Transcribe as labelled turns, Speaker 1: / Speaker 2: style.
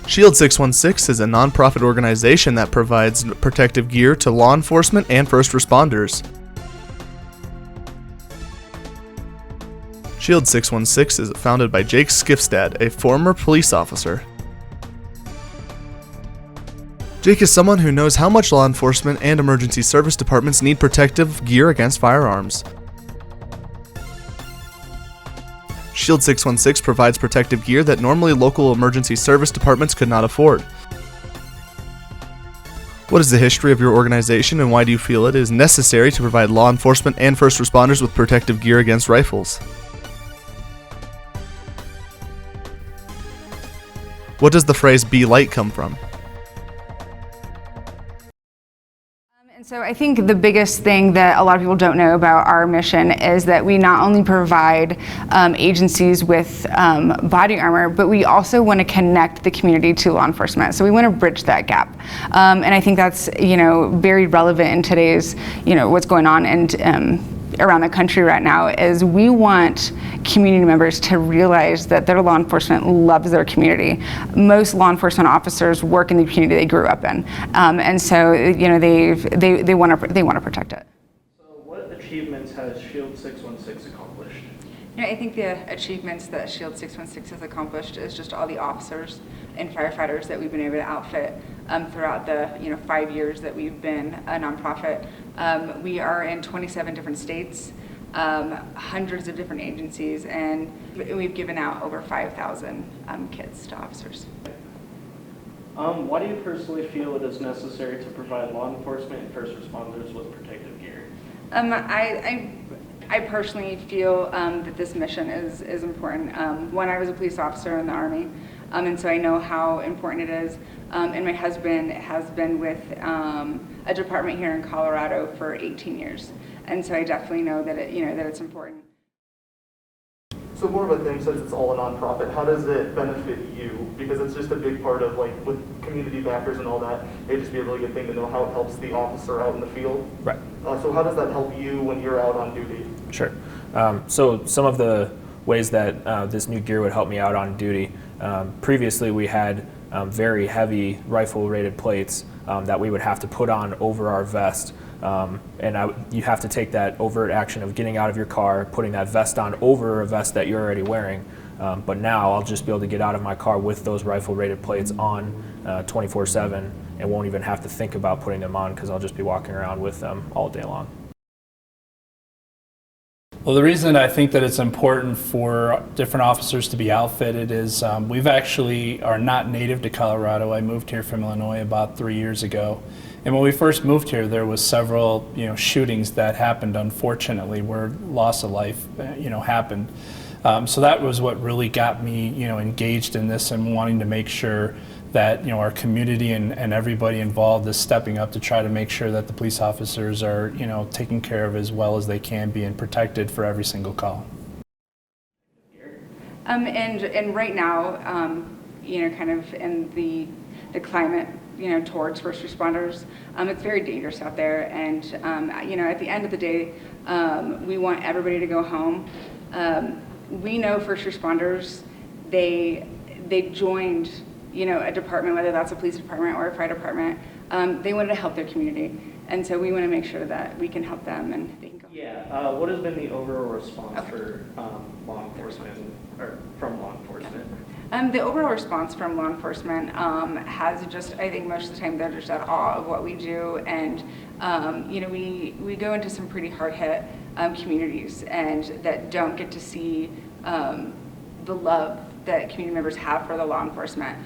Speaker 1: Shield 616 is a nonprofit organization that provides protective gear to law enforcement and first responders. Shield 616 is founded by Jake Skifstad, a former police officer. Jake is someone who knows how much law enforcement and emergency service departments need protective gear against firearms. Shield 616 provides protective gear that normally local emergency service departments could not afford. What is the history of your organization, and why do you feel it is necessary to provide law enforcement and first responders with protective gear against rifles? What does the phrase "be light" come from?
Speaker 2: And so I think the biggest thing that a lot of people don't know about our mission is that we not only provide agencies with body armor, but we also want to connect the community to law enforcement. So we want to bridge that gap. And I think that's, very relevant in today's, what's going on and around the country right now, is we want community members to realize that their law enforcement loves their community. Most law enforcement officers work in the community they grew up in, and so they want to protect it.
Speaker 3: So, what achievements has Shield 616 accomplished?
Speaker 2: I think the achievements that Shield 616 has accomplished is just all the officers and firefighters that we've been able to outfit throughout the 5 years that we've been a nonprofit. We are in 27 different states, hundreds of different agencies, and we've given out over 5,000 kits to officers.
Speaker 3: Why do you personally feel it is necessary to provide law enforcement and first responders with protective gear?
Speaker 2: I personally feel that this mission is important. One, I was a police officer in the Army, and so I know how important it is. And my husband has been with a department here in Colorado for 18 years, and so I definitely know that that it's important.
Speaker 4: So more of a thing, since it's all a nonprofit, how does it benefit you? Because it's just a big part of, with community backers and all that, it'd just be a really good thing to know how it helps the officer out in the field.
Speaker 5: Right.
Speaker 4: So how does that help you when you're out on duty?
Speaker 5: Sure. So some of the ways that this new gear would help me out on duty, previously we had very heavy rifle-rated plates that we would have to put on over our vest. You have to take that overt action of getting out of your car, putting that vest on over a vest that you're already wearing. But now I'll just be able to get out of my car with those rifle-rated plates on 24/7 and won't even have to think about putting them on, because I'll just be walking around with them all day long.
Speaker 6: Well, the reason I think that it's important for different officers to be outfitted is we've actually are not native to Colorado. I moved here from Illinois about 3 years ago. And when we first moved here, there was several shootings that happened, unfortunately, where loss of life happened. So that was what really got me engaged in this and wanting to make sure that our community and everybody involved is stepping up to try to make sure that the police officers are taken care of as well as they can be and protected for every single call.
Speaker 2: And right now, kind of in the climate towards first responders, it's very dangerous out there, and at the end of the day, we want everybody to go home. We know first responders, they joined a department, whether that's a police department or a fire department. They wanted to help their community, and so we want to make sure that we can help them and they can go.
Speaker 3: Yeah. What has been the overall response for law enforcement, or from law enforcement?
Speaker 2: The overall response from law enforcement has just, I think most of the time they're just at awe of what we do, and we go into some pretty hard-hit communities and that don't get to see the love that community members have for the law enforcement.